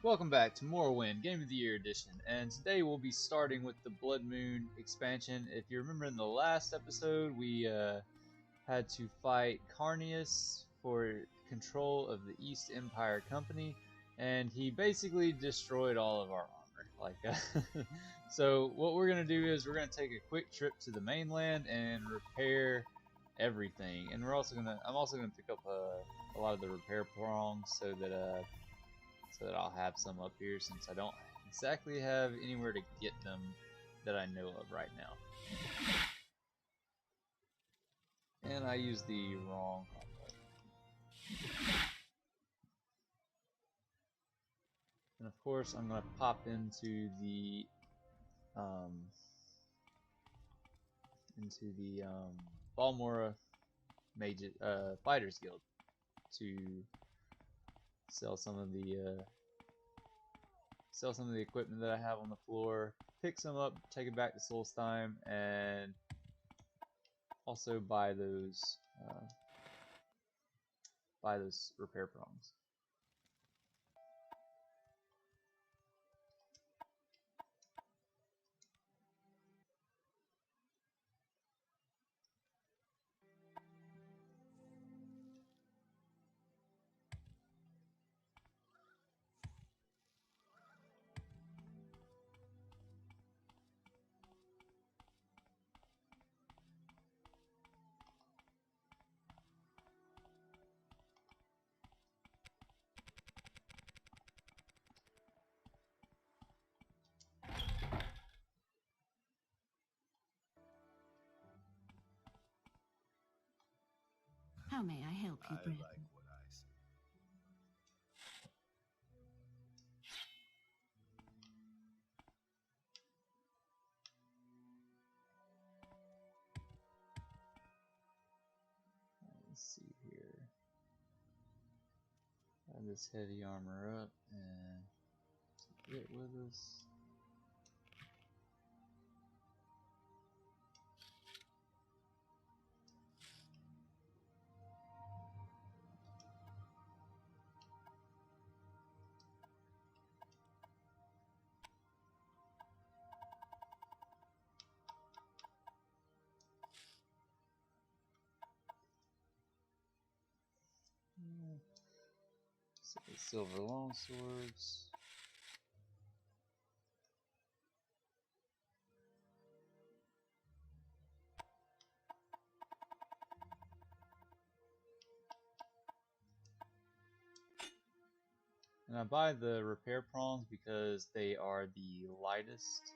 Welcome back to Morrowind Game of the Year Edition, and today we'll be starting with the Bloodmoon expansion. If you remember in the last episode, we had to fight Carnius for control of the East Empire Company, and he basically destroyed all of our armor. So what we're gonna do is we're gonna take a quick trip to the mainland and repair everything, and I'm also gonna pick up a lot of the repair prongs so that I'll have some up here, since I don't exactly have anywhere to get them that I know of right now. And I used the wrong button. And of course I'm going to pop into the Balmora Mages Fighters Guild to sell some of the equipment that I have on the floor, pick some up, take it back to Solstheim, and also buy those repair prongs. How may I help you, Brett? I like what I see. Let's see here. Have this heavy armor up and get it with us. So the silver longswords. And I buy the repair prongs because they are the lightest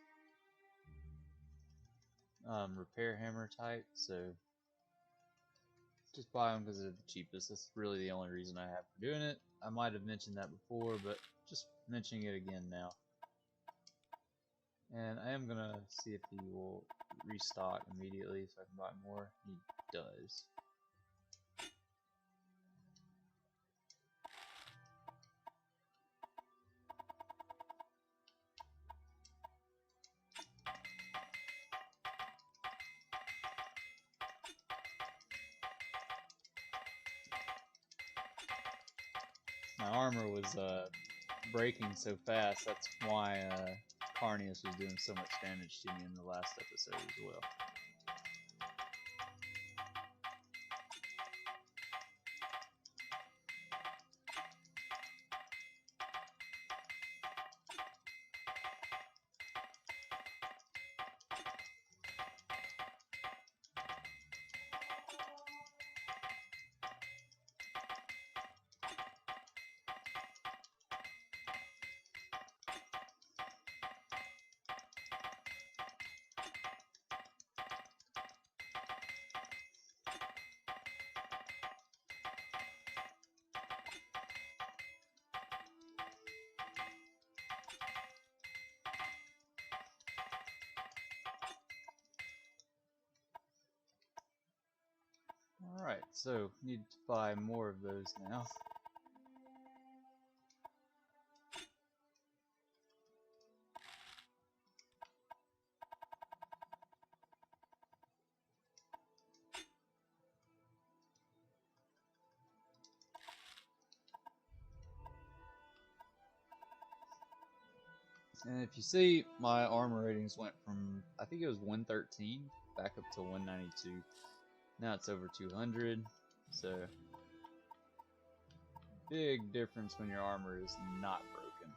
repair hammer type, so just buy them because they're the cheapest. That's really the only reason I have for doing it. I might have mentioned that before, but just mentioning it again now. And I am gonna see if he will restock immediately so I can buy more. He does. My armor was breaking so fast, that's why Carnius was doing so much damage to me in the last episode as well. Alright, so need to buy more of those now. And if you see, my armor ratings went from, I think it was 113 back up to 192. Now it's over 200. So, big difference when your armor is not broken.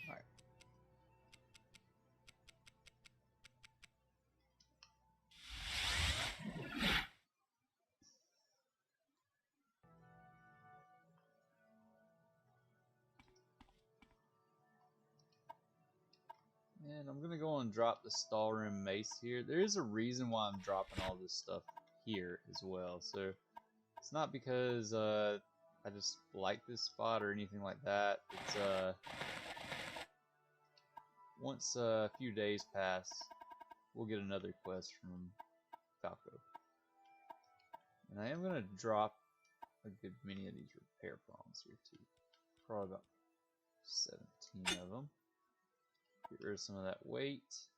Alright. And I'm gonna go and drop the Stallroom Mace here. There is a reason why I'm dropping all this stuff here as well. So it's not because I just like this spot or anything like that. It's once a few days pass, we'll get another quest from Falco. And I am gonna drop a good many of these repair prongs here too. Probably about 17 of them. Get rid of some of that weight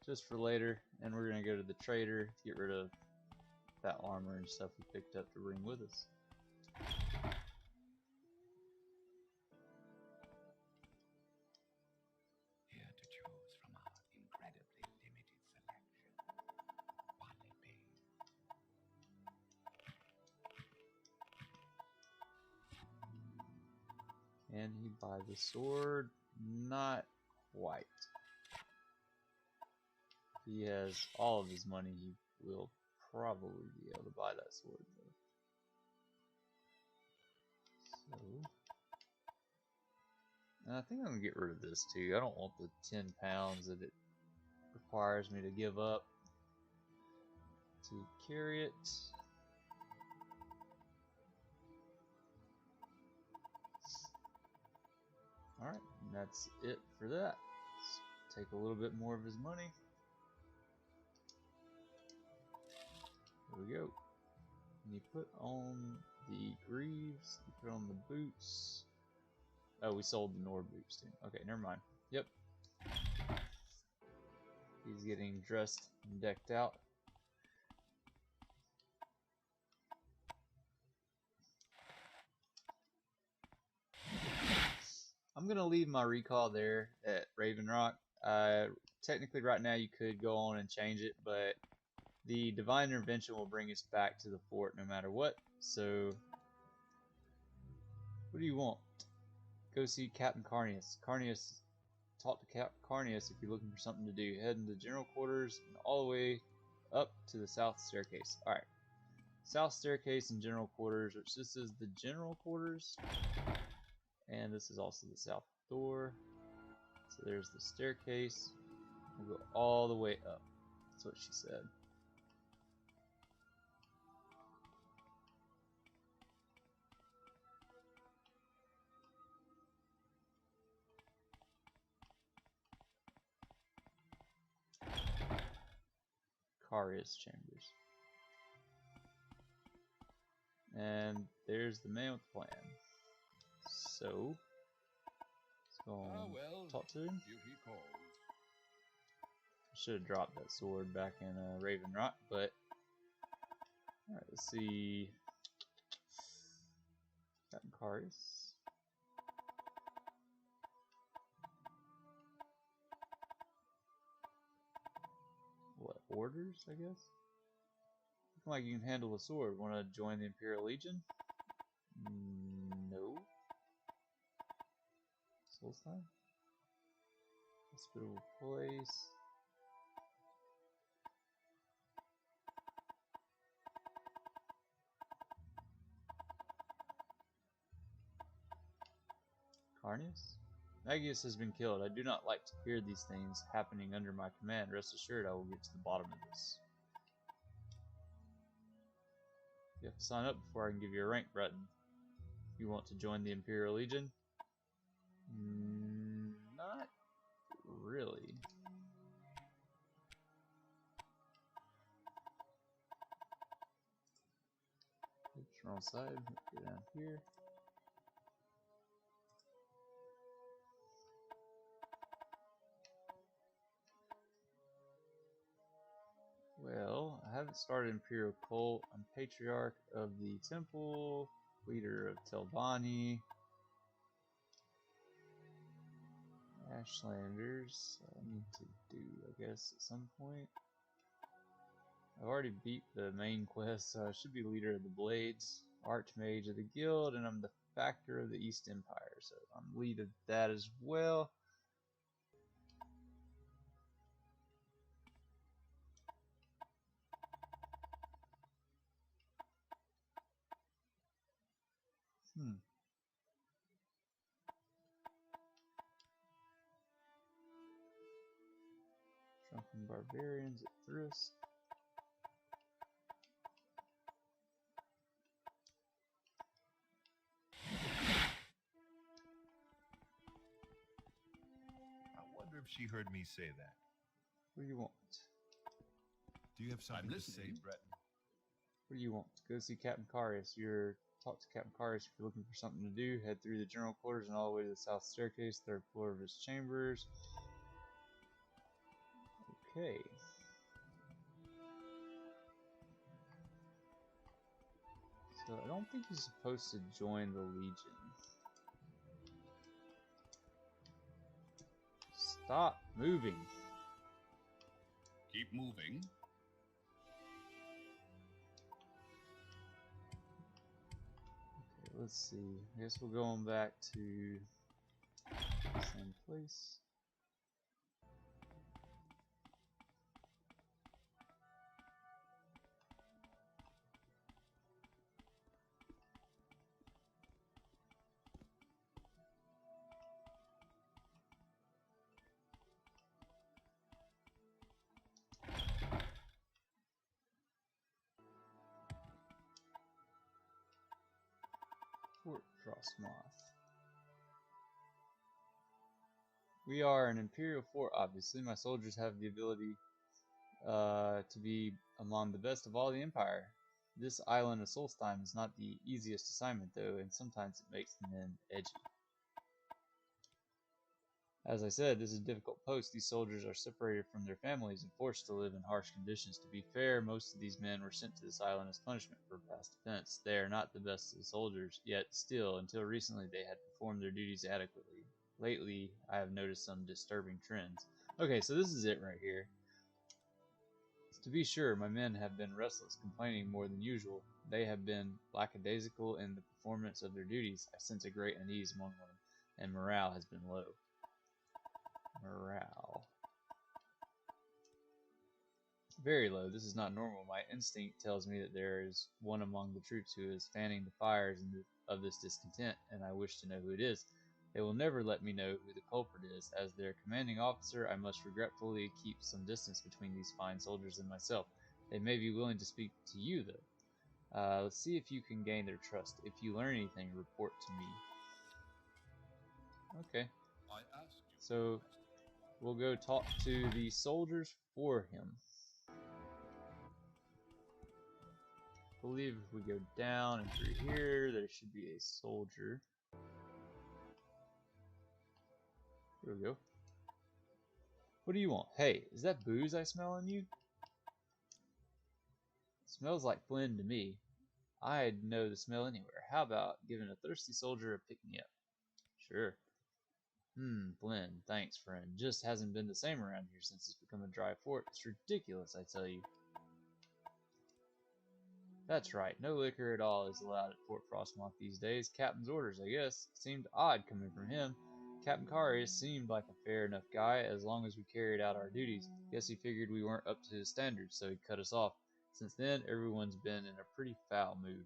just for later, and we're gonna go to the trader, get rid of that armor and stuff we picked up to bring with us. Here to choose from our incredibly limited selection. Quality. Can he buy the sword? Not quite. If he has all of his money, he will probably be able to buy that sword though. So, and I think I'm gonna get rid of this too. I don't want the 10 pounds that it requires me to give up to carry it. Alright, and that's it for that. Let's take a little bit more of his money. There we go. And you put on the greaves, you put on the boots. Oh, we sold the Nord boots too. Okay, never mind. Yep. He's getting dressed and decked out. I'm gonna leave my recall there at Raven Rock. Technically right now you could go on and change it, but the Divine Intervention will bring us back to the fort no matter what. So, what do you want? Go see Captain Carnius. Talk to Captain Carnius if you're looking for something to do. Head into the general quarters and all the way up to the south staircase. Alright. South staircase and general quarters, which this is the general quarters. And this is also the south door. So there's the staircase. We'll go all the way up. That's what she said. Carius chambers. And there's the man with the plan. So, let's go and talk to him. I should have dropped that sword back in Raven Rock, but alright, let's see. Captain Carius. What, orders, I guess? Looking like you can handle a sword. Want to join the Imperial Legion? No. Solstheim? Hospitable place. Carnius? Magius has been killed. I do not like to hear these things happening under my command. Rest assured I will get to the bottom of this. You have to sign up before I can give you a rank button. You want to join the Imperial Legion? Not really. Oops, wrong side. Go down here. Well, I haven't started Imperial Cult. I'm Patriarch of the Temple, leader of Telbani. Ashlanders, I need to do, I guess, at some point. I've already beat the main quest, so I should be leader of the Blades, Archmage of the Guild, and I'm the Factor of the East Empire, so I'm lead of that as well. Drunken Barbarians at Thrisk. I wonder if she heard me say that. What do you want? Do you have something to say, listening. Breton? What do you want? Go see Captain Carius. Talk to Captain Carius if you're looking for something to do. Head through the general quarters and all the way to the south staircase, 3rd floor of his chambers. Okay. So I don't think he's supposed to join the Legion. Stop moving. Keep moving. Okay, let's see. I guess we're going back to the same place. Fort Frostmoth. We are an Imperial fort, obviously. My soldiers have the ability to be among the best of all the Empire. This island of Solstheim is not the easiest assignment, though, and sometimes it makes the men edgy. As I said, this is a difficult post. These soldiers are separated from their families and forced to live in harsh conditions. To be fair, most of these men were sent to this island as punishment for past offense. They are not the best of the soldiers, yet still, until recently, they had performed their duties adequately. Lately, I have noticed some disturbing trends. Okay, so this is it right here. To be sure, my men have been restless, complaining more than usual. They have been lackadaisical in the performance of their duties. I sense a great unease among them, and morale has been low. Morale. Very low. This is not normal. My instinct tells me that there is one among the troops who is fanning the fires of this discontent, and I wish to know who it is. They will never let me know who the culprit is. As their commanding officer, I must regretfully keep some distance between these fine soldiers and myself. They may be willing to speak to you, though. Let's see if you can gain their trust. If you learn anything, report to me. Okay. I asked you. So we'll go talk to the soldiers for him. I believe if we go down and through here, there should be a soldier. Here we go. What do you want? Hey, is that booze I smell on you? Smells like Flynn to me. I'd know the smell anywhere. How about giving a thirsty soldier a pick-me-up? Sure. Flynn, thanks, friend. Just hasn't been the same around here since it's become a dry fort. It's ridiculous, I tell you. That's right. No liquor at all is allowed at Fort Frostmoth these days. Captain's orders, I guess. It seemed odd coming from him. Captain Carius seemed like a fair enough guy as long as we carried out our duties. Guess he figured we weren't up to his standards, so he cut us off. Since then, everyone's been in a pretty foul mood.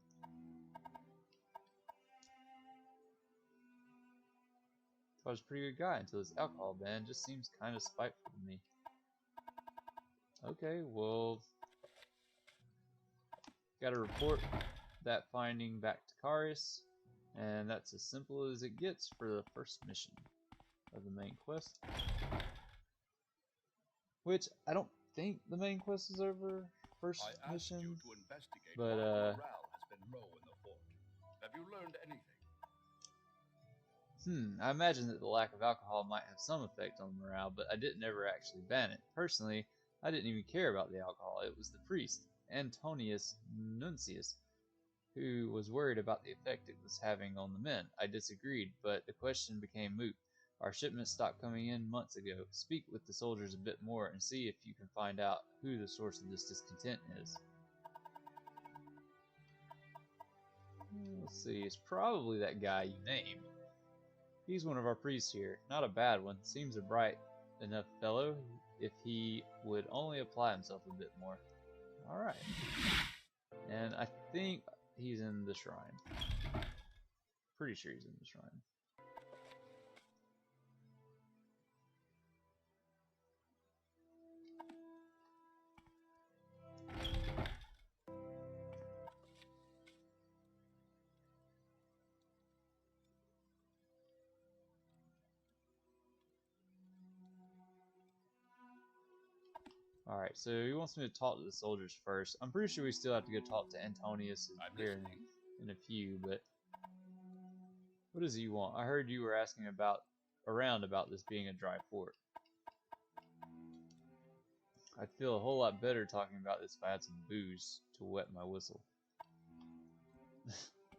I was a pretty good guy until this alcohol ban just seems kind of spiteful to me. Okay, well, gotta report that finding back to Carius, and that's as simple as it gets for the first mission of the main quest. Which, I don't think the main quest is over, first mission, but morale has been low in the fort. Have you learned anything? I imagine that the lack of alcohol might have some effect on morale, but I didn't ever actually ban it. Personally, I didn't even care about the alcohol. It was the priest. Antonius Nuncius, who was worried about the effect it was having on the men. I disagreed, but the question became moot. Our shipment stopped coming in months ago. Speak with the soldiers a bit more and see if you can find out who the source of this discontent is. Let's see, it's probably that guy you named. He's one of our priests here. Not a bad one. Seems a bright enough fellow if he would only apply himself a bit more. Alright. And I think he's in the shrine. Pretty sure he's in the shrine. Alright, so he wants me to talk to the soldiers first. I'm pretty sure we still have to go talk to Antonius here in a few, but what does he want? I heard you were asking around about this being a dry fort. I'd feel a whole lot better talking about this if I had some booze to wet my whistle.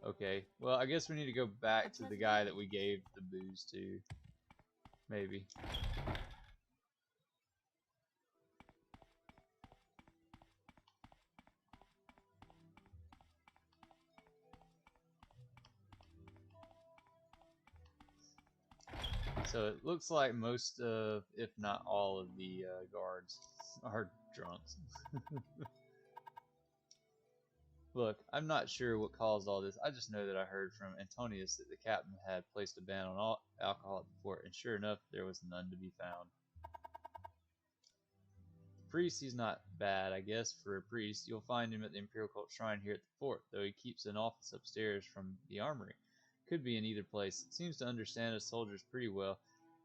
Okay, well, I guess we need to go back to the guy that we gave the booze to. Maybe. So it looks like most of, if not all of the guards are drunks. Look, I'm not sure what caused all this. I just know that I heard from Antonius that the captain had placed a ban on all alcohol at the fort, and sure enough, there was none to be found. The priest, he's not bad, I guess, for a priest. You'll find him at the Imperial Cult shrine here at the fort, though he keeps an office upstairs from the armory. Could be in either place. Seems to understand his soldiers pretty well.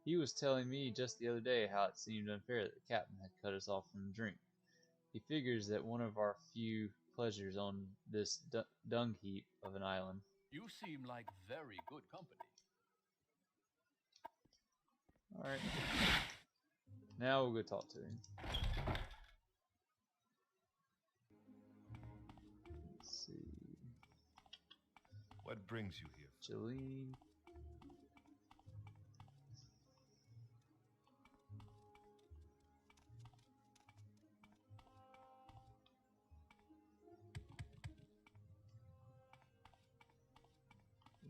He was telling me just the other day how it seemed unfair that the captain had cut us off from drink. He figures that one of our few pleasures on this dung heap of an island. You seem like very good company. Alright. Now we'll go talk to him. Let's see. What brings you here? Jolene.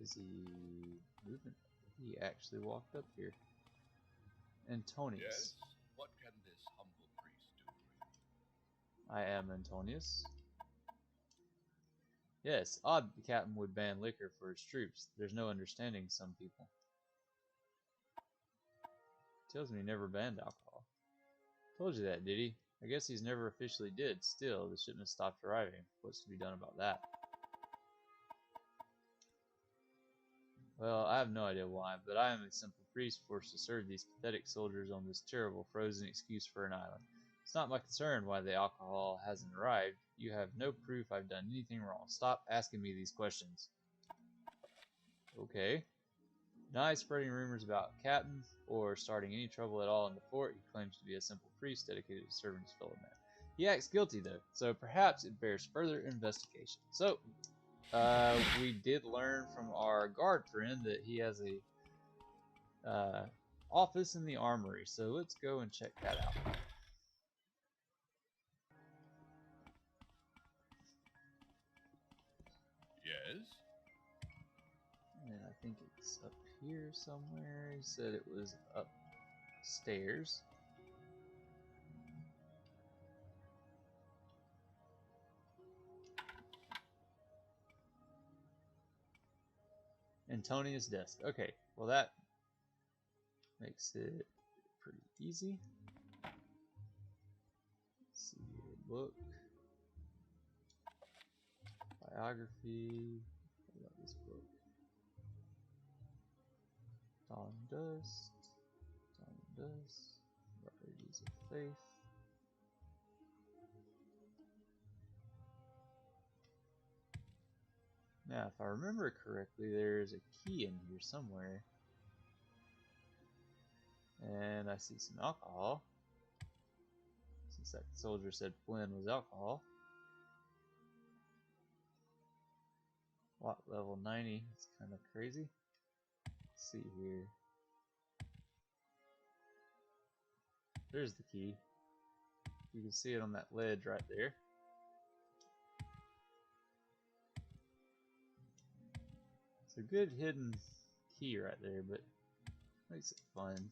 Is he moving? He actually walked up here. Antonius. Yes? What can this humble priest do for you? I am Antonius. Yes, odd the captain would ban liquor for his troops. There's no understanding some people. Tells me he never banned alcohol. Told you that, did he? I guess he's never officially did. Still, the shipment stopped arriving. What's to be done about that? Well, I have no idea why, but I am a simple priest forced to serve these pathetic soldiers on this terrible frozen excuse for an island. It's not my concern why the alcohol hasn't arrived. You have no proof I've done anything wrong. Stop asking me these questions. Okay. Denies spreading rumors about Captain or starting any trouble at all in the fort. He claims to be a simple priest dedicated to serving his fellow man. He acts guilty though, so perhaps it bears further investigation. So, we did learn from our guard friend that he has a office in the armory. So let's go and check that out. Yes? And I think it's up here somewhere. He said it was upstairs. Antonius' desk. Okay, well that makes it pretty easy. Let's see here. Book. Biography. What about this book? Dawn Dust. Dawn Dust. Varieties of Faith. Now, if I remember correctly, there's a key in here somewhere. And I see some alcohol. Since that soldier said Flynn was alcohol. What, level 90? It's kind of crazy. Let's see here. There's the key. You can see it on that ledge right there. It's a good hidden key right there, but makes it fun.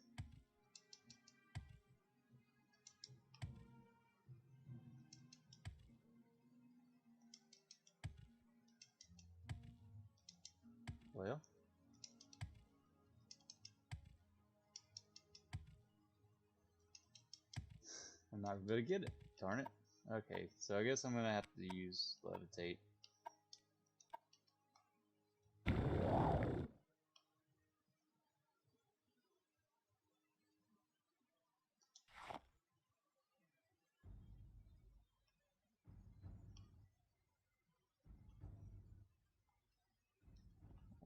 Well, I'm not gonna get it. Darn it. Okay, so I guess I'm gonna have to use levitate.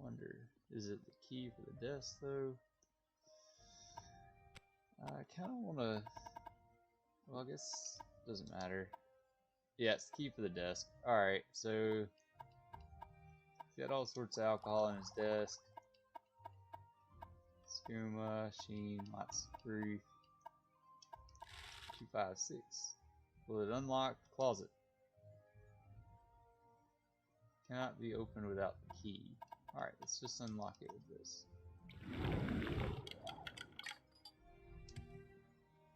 Wonder, is it the key for the desk though? I kind of want to. Well, I guess it doesn't matter. Yeah, it's the key for the desk. Alright, so he's got all sorts of alcohol on his desk. Skooma, Sheen, lots of proof. 256. Will it unlock the closet? Cannot be opened without the key. Alright, let's just unlock it with this.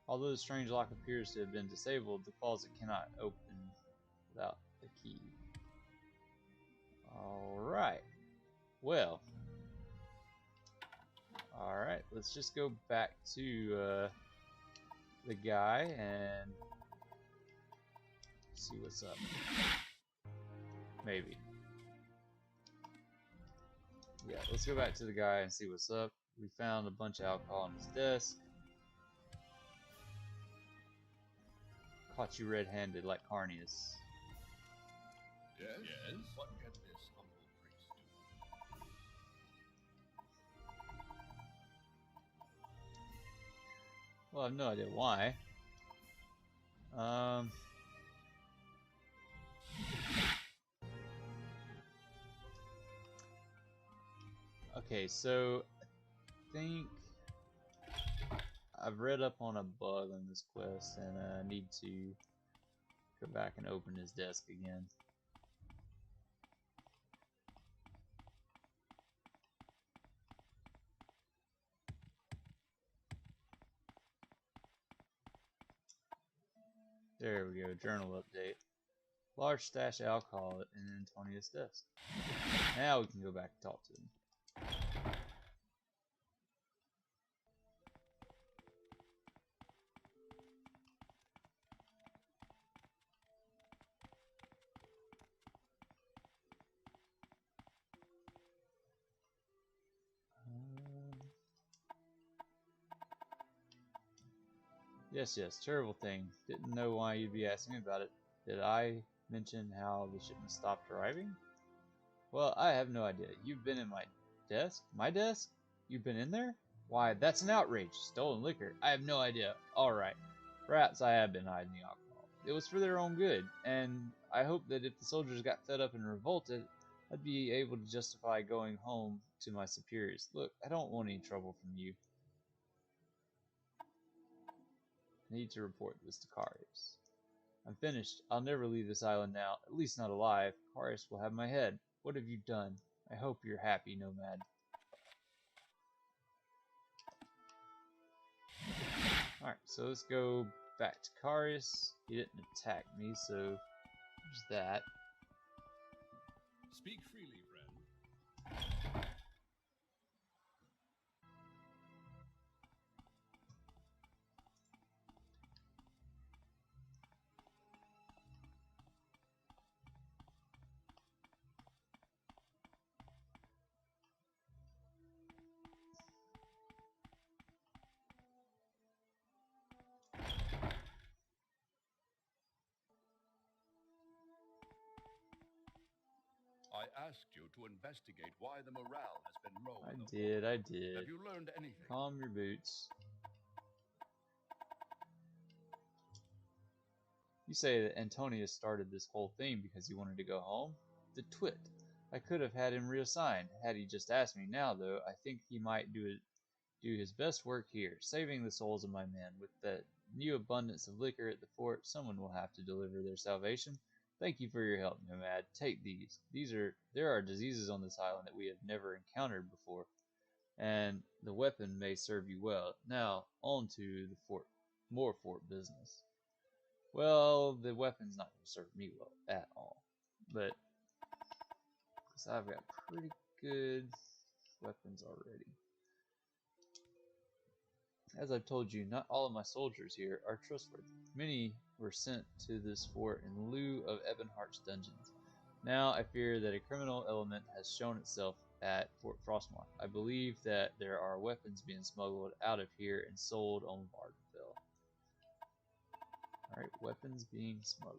Although the strange lock appears to have been disabled, the closet cannot open without the key. Alright. Well. Alright, let's just go back to the guy and see what's up. Maybe. Yeah, let's go back to the guy and see what's up. We found a bunch of alcohol on his desk. Caught you red-handed like Carnius. Yes? Yes? What can this humble priest do? Well, I have no idea why. Okay, so I think I've read up on a bug on this quest, and I need to go back and open his desk again. There we go, journal update. Large stash of alcohol in Antonia's desk. Now we can go back and talk to him. Yes, terrible thing. Didn't know why you'd be asking me about it. Did I mention how the shipment stopped arriving? Well, I have no idea. You've been in my desk? My desk? You've been in there? Why, that's an outrage. Stolen liquor. I have no idea. Alright. Perhaps I have been hiding the alcohol. It was for their own good, and I hope that if the soldiers got fed up and revolted, I'd be able to justify going home to my superiors. Look, I don't want any trouble from you. I need to report this to Karius. I'm finished. I'll never leave this island now, at least not alive. Karius will have my head. What have you done? I hope you're happy, Nomad. Alright, so let's go back to Karius. He didn't attack me, so there's that. Speak freely, friend. I asked you to investigate why the morale has been low. I did. Have you learned anything? Calm your boots. You say that Antonius started this whole thing because he wanted to go home? The twit. I could have had him reassigned, had he just asked me. Now, though, I think he might do his best work here, saving the souls of my men. With the new abundance of liquor at the fort, someone will have to deliver their salvation. Thank you for your help, Nomad. Take these. There are diseases on this island that we have never encountered before, and the weapon may serve you well. Now, on to the fort. More fort business. Well, the weapon's not going to serve me well at all, but because I've got pretty good weapons already. As I've told you, not all of my soldiers here are trustworthy. Many were sent to this fort in lieu of Ebonheart's dungeons. Now I fear that a criminal element has shown itself at Fort Frostmoth. I believe that there are weapons being smuggled out of here and sold on Vardenfell. Alright, weapons being smuggled.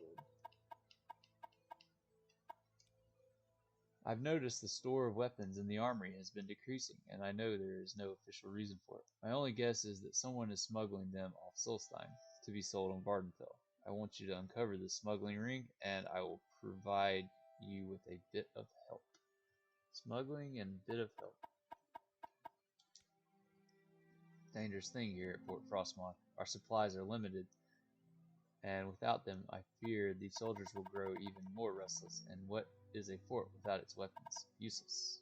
I've noticed the store of weapons in the armory has been decreasing, and I know there is no official reason for it. My only guess is that someone is smuggling them off Solstein to be sold on Vardenfell. I want you to uncover this smuggling ring, and I will provide you with a bit of help. Smuggling and bit of help. Dangerous thing here at Fort Frostmoth. Our supplies are limited, and without them, I fear the soldiers will grow even more restless, and what is a fort without its weapons? Useless.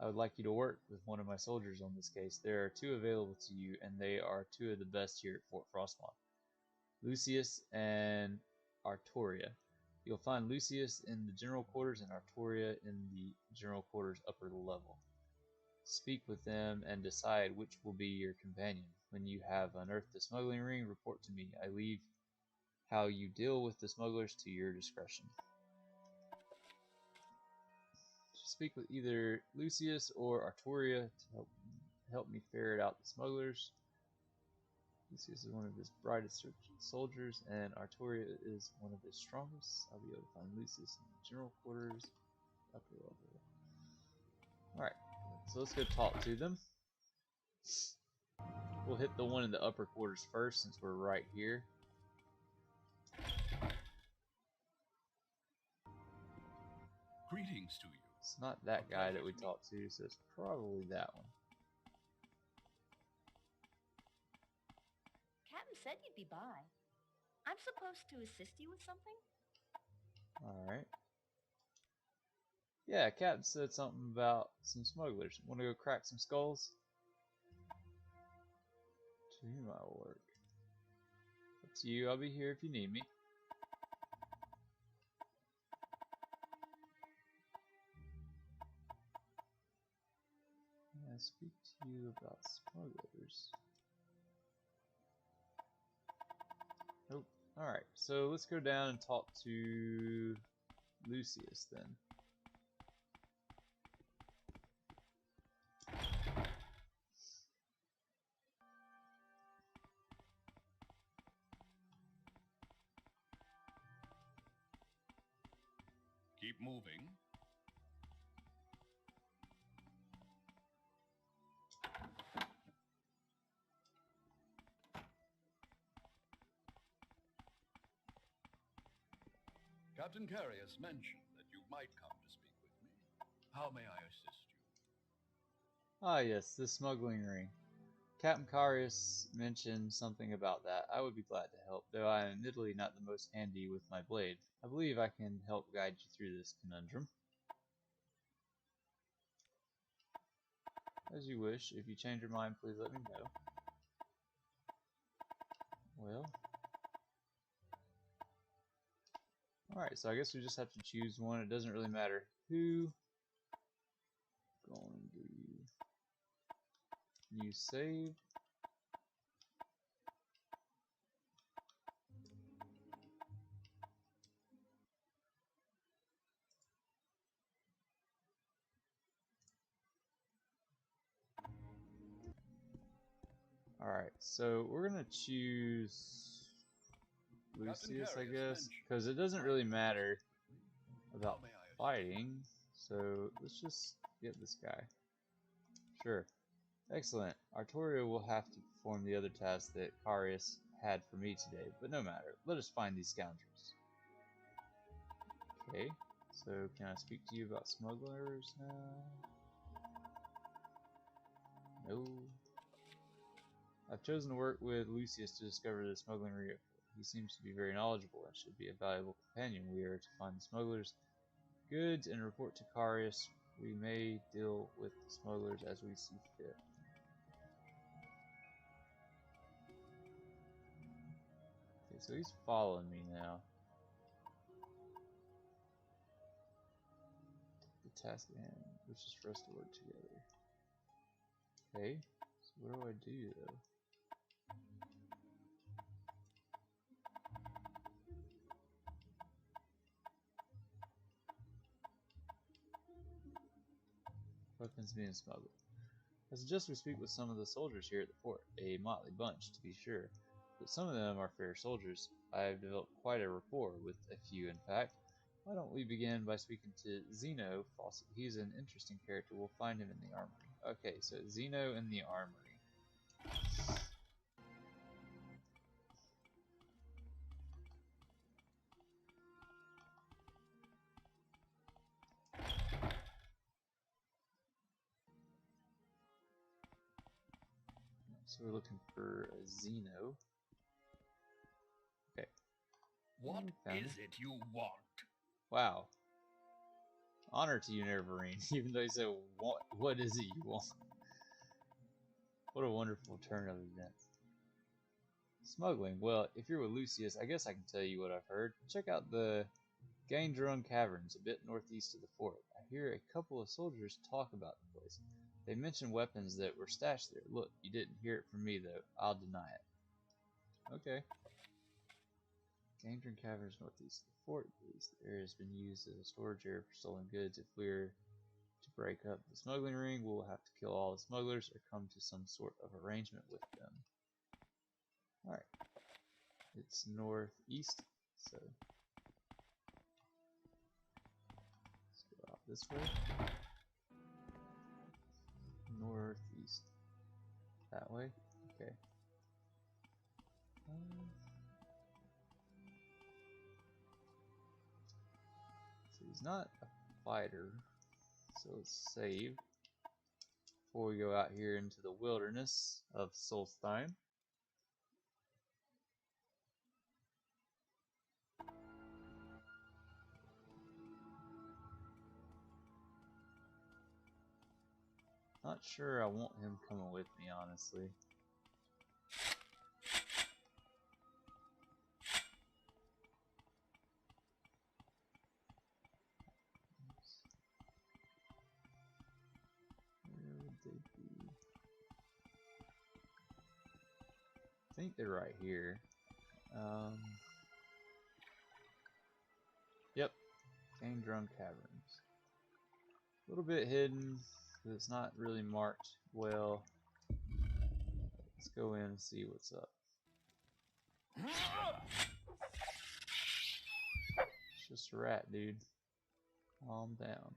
I would like you to work with one of my soldiers on this case. There are 2 available to you, and they are 2 of the best here at Fort Frostmoth. Lucius and Artoria. You'll find Lucius in the general quarters and Artoria in the general quarters upper level. Speak with them and decide which will be your companion. When you have unearthed the smuggling ring, report to me. I leave how you deal with the smugglers to your discretion. Speak with either Lucius or Artoria to help me ferret out the smugglers. Lucius is one of his brightest soldiers, and Artoria is one of his strongest. I'll be able to find Lucius in the general quarters, upper level. Alright, so let's go talk to them. We'll hit the one in the upper quarters first, since we're right here. Greetings to you. It's not that guy that we talked to, so it's probably that one. Captain said you'd be by. I'm supposed to assist you with something? Alright. Yeah, Captain said something about some smugglers. Want to go crack some skulls? To whom I will work. Up to you, I'll be here if you need me. May I speak to you about smugglers? Nope. Alright, so let's go down and talk to Lucius then. Keep moving. Captain Carius mentioned that you might come to speak with me. How may I assist you? Ah yes, the smuggling ring. Captain Carius mentioned something about that. I would be glad to help, though I am admittedly not the most handy with my blade. I believe I can help guide you through this conundrum. As you wish. If you change your mind, please let me know. Well. Alright, so I guess we just have to choose one. It doesn't really matter who. Going to use save. Alright, so we're gonna choose Lucius, I guess, because it doesn't really matter about fighting, so let's just get this guy. Sure. Excellent. Artoria will have to perform the other task that Carius had for me today, but no matter. Let us find these scoundrels. Okay, So, can I speak to you about smugglers now? No. I've chosen to work with Lucius to discover the smuggling route. He seems to be very knowledgeable and should be a valuable companion. We are to find the smugglers' goods and report to Carius. We may deal with the smugglers as we see fit. Okay, so he's following me now. The task at hand, which is for us to work together. Okay, so what do I do though? Weapons being smuggled. I suggest we speak with some of the soldiers here at the fort. A motley bunch, to be sure, but some of them are fair soldiers. I have developed quite a rapport with a few, in fact. Why don't we begin by speaking to Zeno Fawcett? He's an interesting character. We'll find him in the armory. Okay, so Zeno in the armory. So we're looking for a Zeno. Okay. What is it you want? Wow. Honor to you, Neverine. Even though you said, what is it you want? What a wonderful turn of events. Smuggling. Well, if you're with Lucius, I guess I can tell you what I've heard. Check out the Gangdrung Caverns, a bit northeast of the fort. I hear a couple of soldiers talk about the place. They mentioned weapons that were stashed there. Look, you didn't hear it from me, though. I'll deny it. Okay. Gangdrung Caverns, northeast of the fort. This area has been used as a storage area for stolen goods. If we're to break up the smuggling ring, we'll have to kill all the smugglers or come to some sort of arrangement with them. Alright. It's northeast, so let's go out this way. Northeast. That way? Okay. So he's not a fighter, so let's save before we go out here into the wilderness of Solstheim. Not sure I want him coming with me, honestly. Where would they be? I think they're right here. Yep, Gangdrung Caverns. A little bit hidden, because it's not really marked well. Let's go in and see what's up. It's just a rat, dude. Calm down.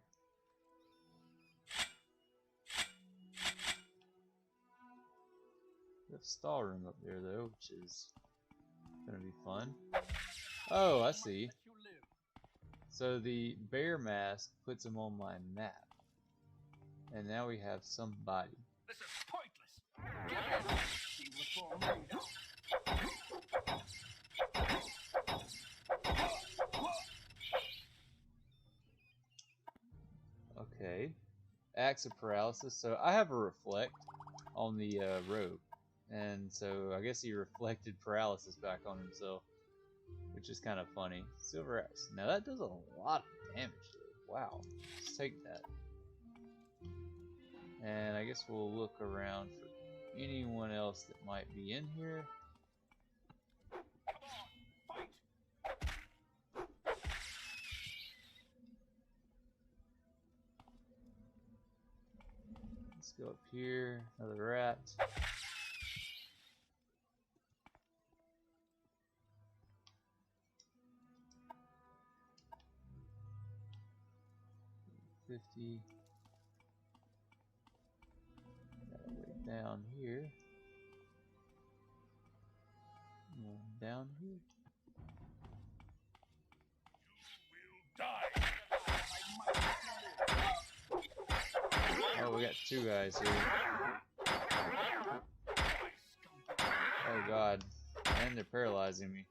We have a stall room up there, though, which is gonna be fun. Oh, I see. So the bear mask puts him on my map. And now we have somebody. This is pointless. Okay. Acts of paralysis. So I have a reflect on the robe. And so I guess he reflected paralysis back on himself. Which is kind of funny. Silver Axe. Now that does a lot of damage. Wow. Let's take that. And I guess we'll look around for anyone else that might be in here. Let's go up here. Another rat. Down here. Down here. You will die. Oh, we got two guys here. Oh god. And they're paralyzing me.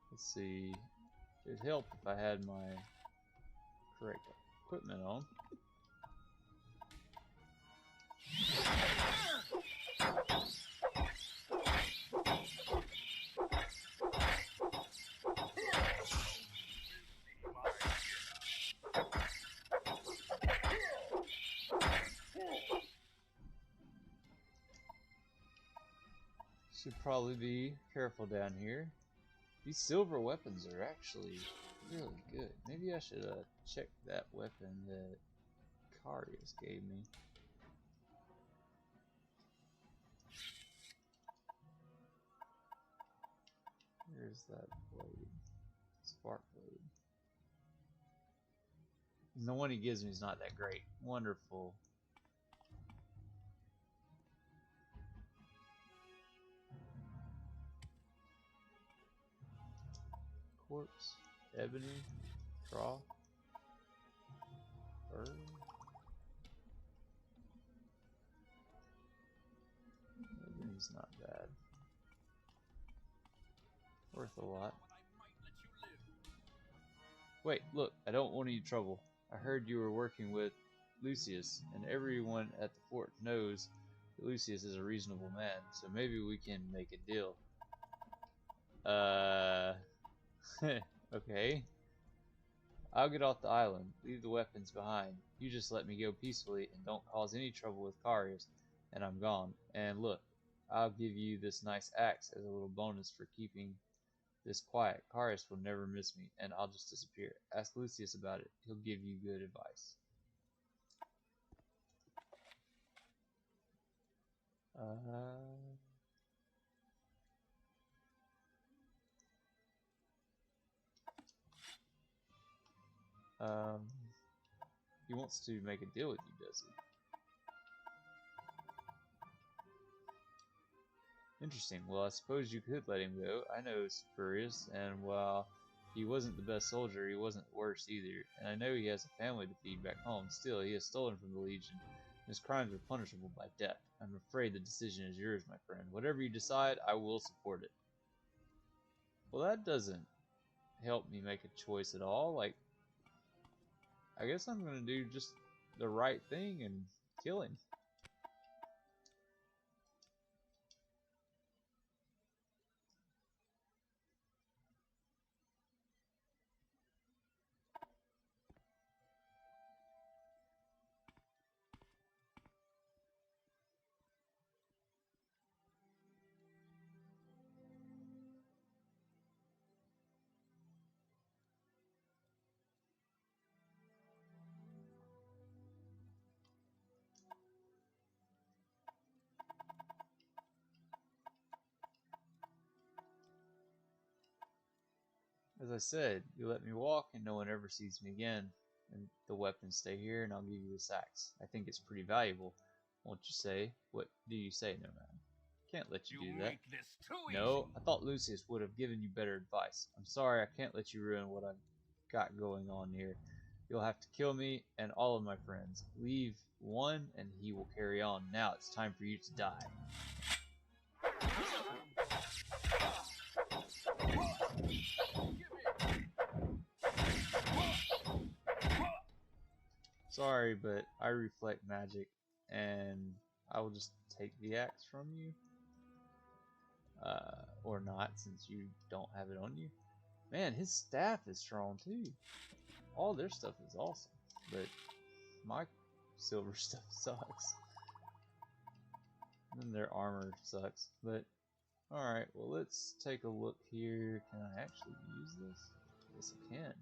Let's see. It'd help if I had my correct equipment on. Should probably be careful down here. These silver weapons are actually really good. Maybe I should check that weapon that Karius gave me. Where's that blade? Spark blade. And the one he gives me is not that great. Wonderful. Corpse, ebony, straw, fur. Ebony's not bad. Worth a lot. Wait, look, I don't want any trouble. I heard you were working with Lucius, and everyone at the fort knows that Lucius is a reasonable man, so maybe we can make a deal. Okay. I'll get off the island, leave the weapons behind. You just let me go peacefully and don't cause any trouble with Karius, and I'm gone. And look, I'll give you this nice axe as a little bonus for keeping this quiet. Karius will never miss me, and I'll just disappear. Ask Lucius about it. He'll give you good advice. He wants to make a deal with you, does he? Interesting. Well, I suppose you could let him go. I know Spurious, and while he wasn't the best soldier, he wasn't the worst either. And I know he has a family to feed back home. Still, he has stolen from the Legion. His crimes are punishable by death. I'm afraid the decision is yours, my friend. Whatever you decide, I will support it. Well, that doesn't help me make a choice at all. Like, I guess I'm gonna do just the right thing and kill him. As I said, you let me walk and no one ever sees me again. And the weapons stay here and I'll give you this axe. I think it's pretty valuable, won't you say? What do you say, no man? Can't let you do that. Make this too No, I thought Lucius would have given you better advice. I'm sorry, I can't let you ruin what I've got going on here. You'll have to kill me and all of my friends. Leave one and he will carry on. Now it's time for you to die. Sorry, but I reflect magic, and I will just take the axe from you. Or not, since you don't have it on you. Man, his staff is strong too. All their stuff is awesome, but my silver stuff sucks. And then their armor sucks, but alright, well let's take a look here. Can I actually use this? Yes, I can.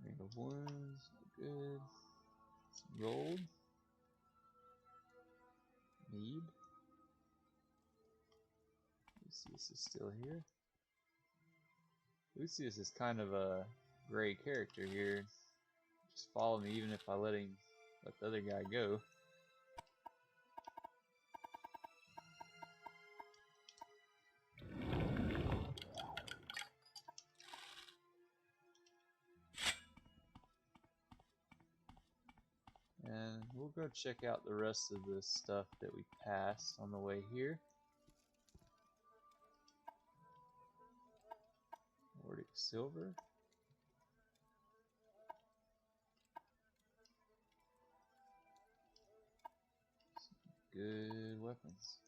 Ring of Wounds, good. Some gold. Mead. Lucius is still here. Lucius is kind of a gray character here. just follow me even if I let the other guy go. And we'll go check out the rest of the stuff that we passed on the way here. Nordic silver. Some good weapons.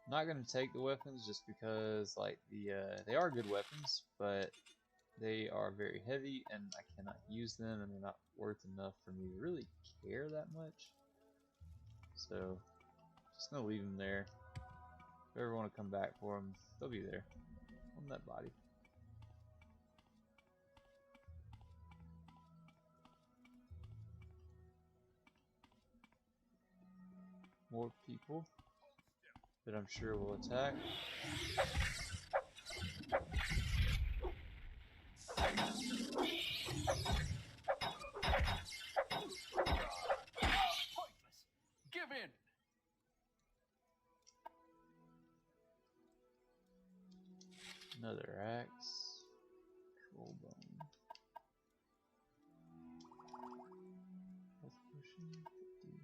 I'm not gonna take the weapons just because like they are good weapons, but they are very heavy and I cannot use them and they're not worth enough for me to really care that much. So just gonna leave them there. If you ever want to come back for them, they'll be there on that body. More people that I'm sure will attack. Pointless. Give in. Another axe. Troll bone. Health potion, 50.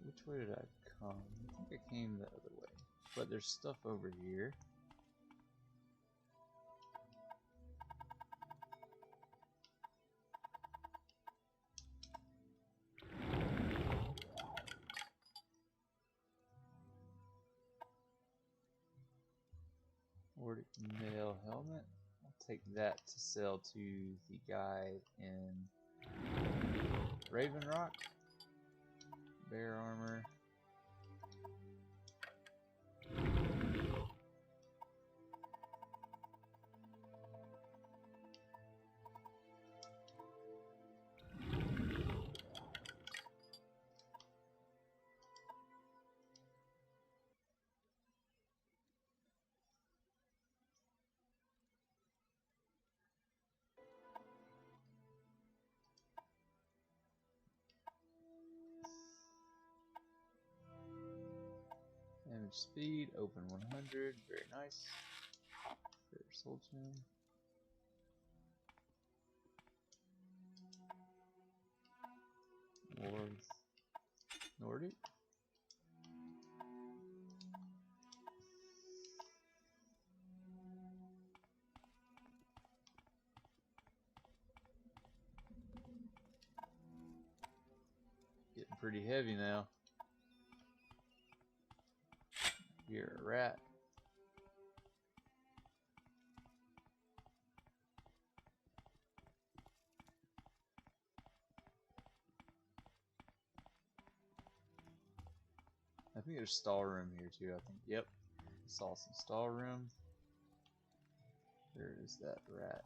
Which way did I come? I think I came the other way. But there's stuff over here. Nordic mail helmet. I'll take that to sell to the guy in Raven Rock. Bear armor. Damage speed, open 100, very nice. Fair soul gem. Nordic. Getting pretty heavy now. You're a rat. I think there's stall room here too, I think. Yep. Saw some stall room. There is that rat.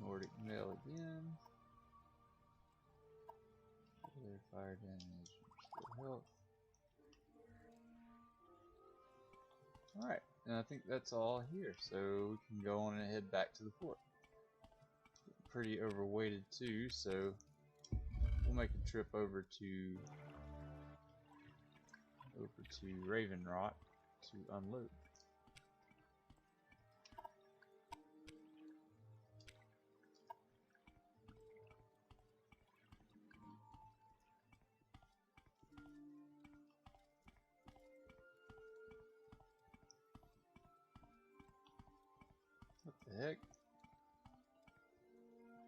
Nordic mail again. Further fire damage, restore health. Alright, And I think that's all here, so we can go on and head back to the fort. Pretty overweighted too, so we'll make a trip over to Raven Rock to unload. What the heck?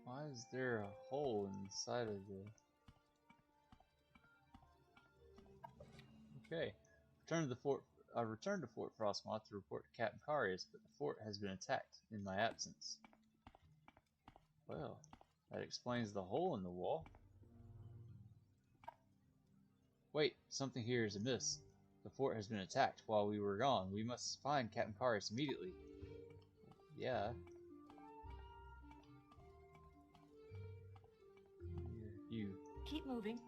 Why is there a hole inside of the... Okay. I returned to Fort Frostmoth to report to Captain Carius, but the fort has been attacked in my absence. Well, that explains the hole in the wall. Wait, something here is amiss. The fort has been attacked while we were gone. We must find Captain Carius immediately. Yeah. You. Keep moving.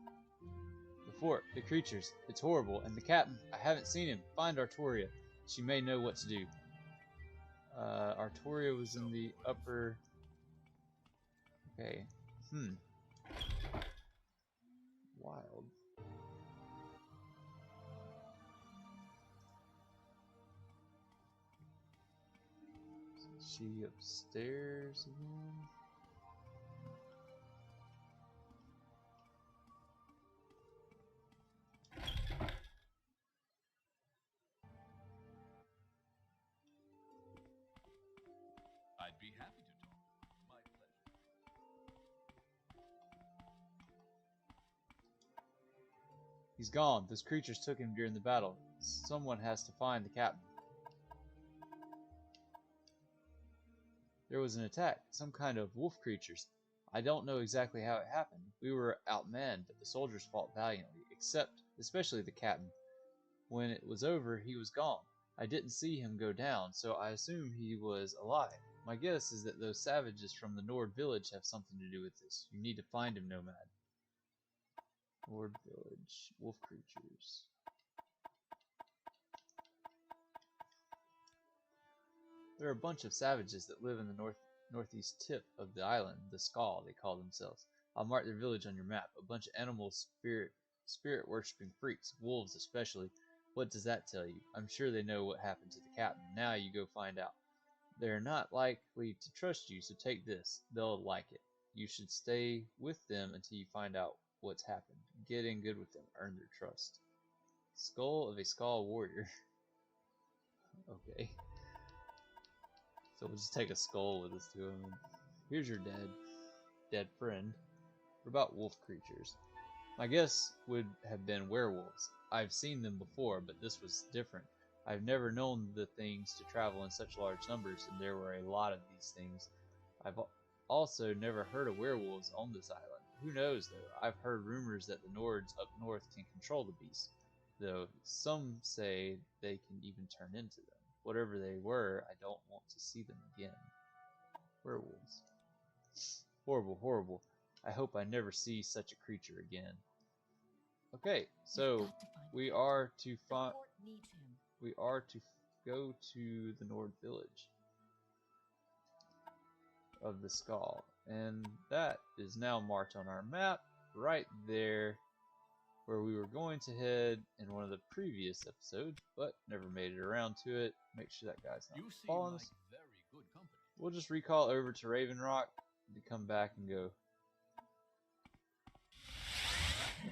The fort, the creatures, it's horrible, and the captain, I haven't seen him. Find Artoria. She may know what to do. Artoria was in the upper... Okay. Wild. Is she upstairs again? I'd be happy to talk. My pleasure. He's gone. Those creatures took him during the battle. Someone has to find the captain. There was an attack. Some kind of wolf creatures. I don't know exactly how it happened. We were outmanned, but the soldiers fought valiantly, especially the captain. When it was over, he was gone. I didn't see him go down, so I assume he was alive. My guess is that those savages from the Nord village have something to do with this. You need to find him, Nomad. Nord village. Wolf creatures. There are a bunch of savages that live in the northeast tip of the island, the Skull, they call themselves. I'll mark their village on your map. A bunch of animal spirit worshipping freaks, wolves especially. What does that tell you? I'm sure they know what happened to the captain. Now you go find out. They're not likely to trust you, so take this. They'll like it. You should stay with them until you find out what's happened. Get in good with them. Earn their trust. Skull of a Skull warrior. Okay. So we'll just take a skull with us to him. Here's your dead friend. What about wolf creatures? My guess would have been werewolves. I've seen them before, but this was different. I've never known the things to travel in such large numbers, and there were a lot of these things. I've also never heard of werewolves on this island. Who knows, though? I've heard rumors that the Nords up north can control the beasts, though some say they can even turn into them. Whatever they were, I don't want to see them again. Werewolves. Horrible, horrible. I hope I never see such a creature again. Okay, so we are to find. We are to go to the Nord village of the Skull, and that is now marked on our map right there, where we were going to head in one of the previous episodes, but never made it around to it. Make sure that guy's not following us. Very good company. We'll just recall over to Raven Rock to come back and go.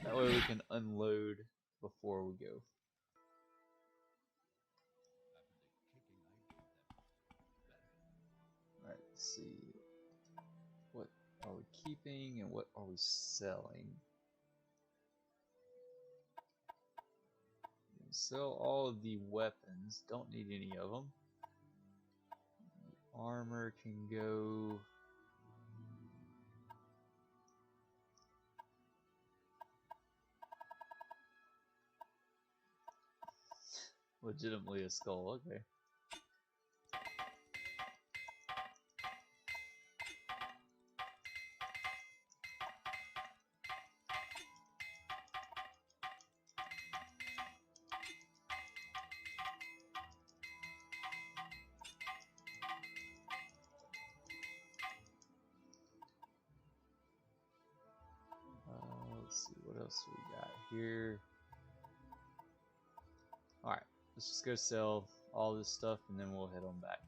That way we can unload before we go. Alright, let's see. What are we keeping and what are we selling? Sell all of the weapons. Don't need any of them. The armor can go. Legitimately a skull, okay. Let's see, what else we got here? Alright, let's just go sell all this stuff and then we'll head on back.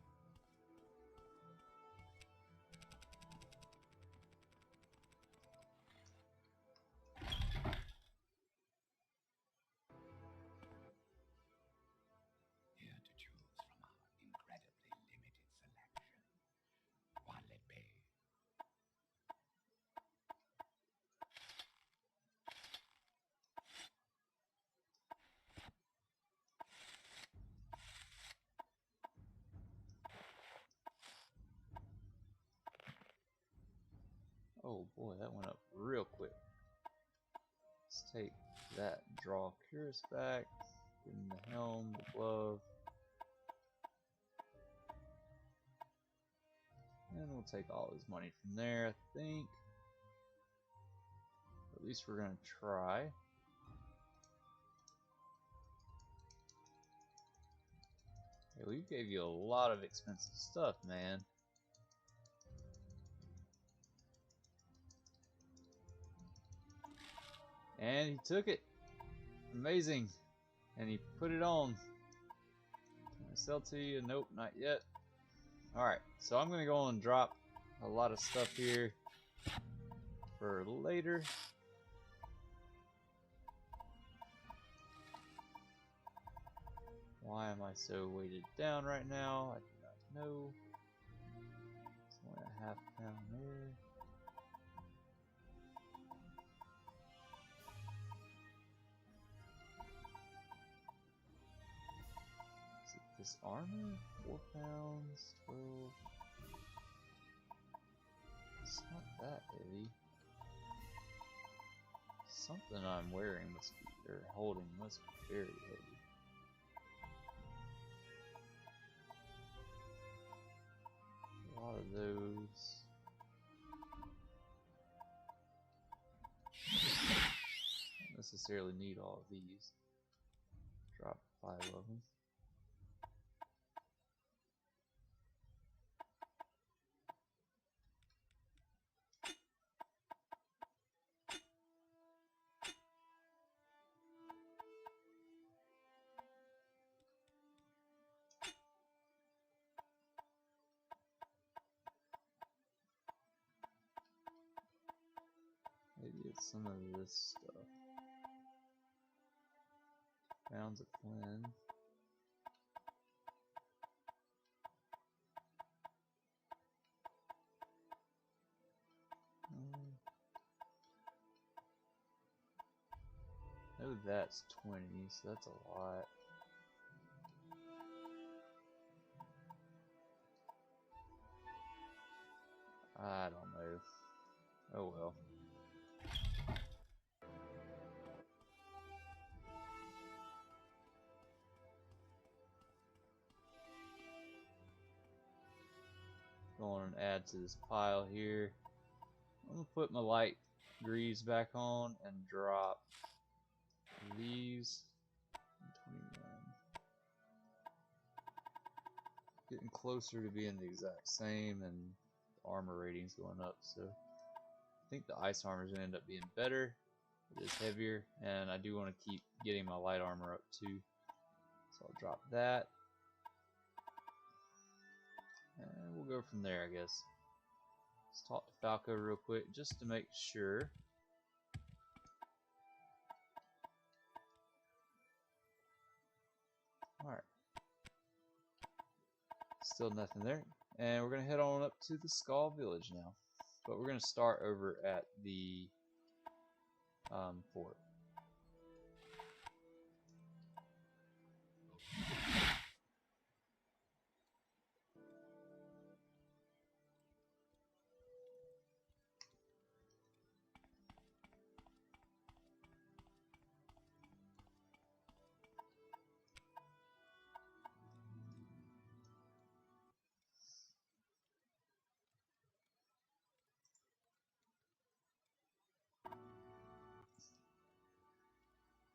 Here to choose from our incredibly limited selection. Wale Bay. Oh boy, that went up real quick. Let's take that, draw Curious back, give him the helm, the glove. And we'll take all his money from there, I think. At least we're gonna try. Hey, we gave you a lot of expensive stuff, man. And he took it. Amazing. And he put it on. Can I sell to you? Nope, not yet. Alright, so I'm going to go and drop a lot of stuff here for later. Why am I so weighted down right now? I do not know. It's only a half pound there. Is it this armor? 4 pounds, 12. It's not that heavy. Something I'm wearing must be, or holding must be very heavy. A lot of those. Don't necessarily need all of these. Drop 5 of them. Maybe it's some of this stuff. Pounds of Flynn. I know that's 20, so that's a lot. I don't know. Oh well. Go on and add to this pile here. I'm gonna put my light greaves back on and drop these. 21. Getting closer to being the exact same, and the armor rating's going up, so I think the ice armor is gonna end up being better. It is heavier, and I do want to keep getting my light armor up too. So I'll drop that. And we'll go from there, I guess. Let's talk to Falco real quick, just to make sure. Alright. Still nothing there. And we're going to head on up to the Skull Village now. But we're going to start over at the fort.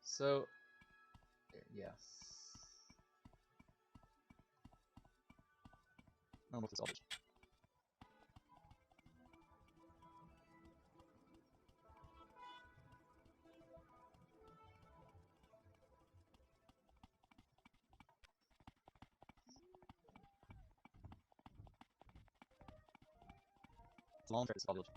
So, yeah. Almost all. long trip to Skull Village.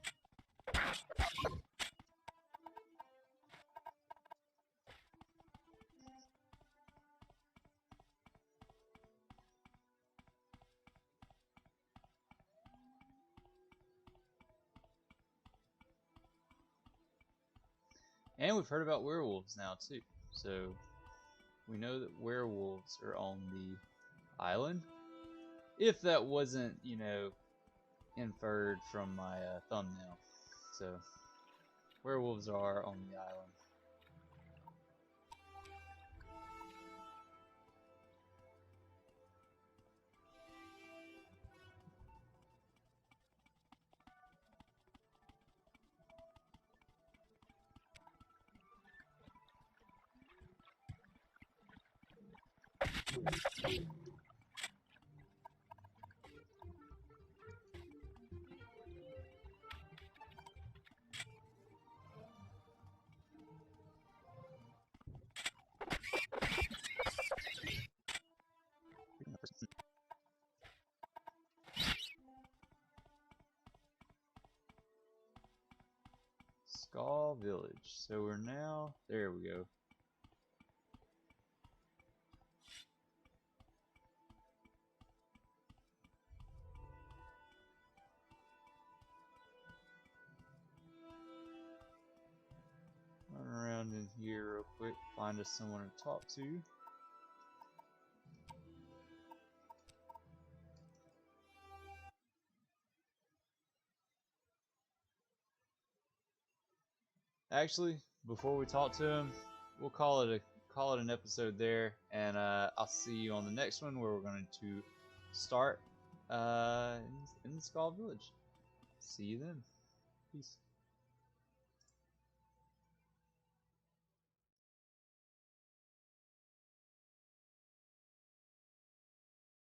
And we've heard about werewolves now too, so we know that werewolves are on the island. If that wasn't, you know, inferred from my thumbnail. So, werewolves are on the island. Skull Village. So we're now, there we go. Run around in here real quick, find us someone to talk to. Actually, before we talk to him, we'll call it an episode there, and I'll see you on the next one where we're going to start in the Skull Village. See you then. Peace.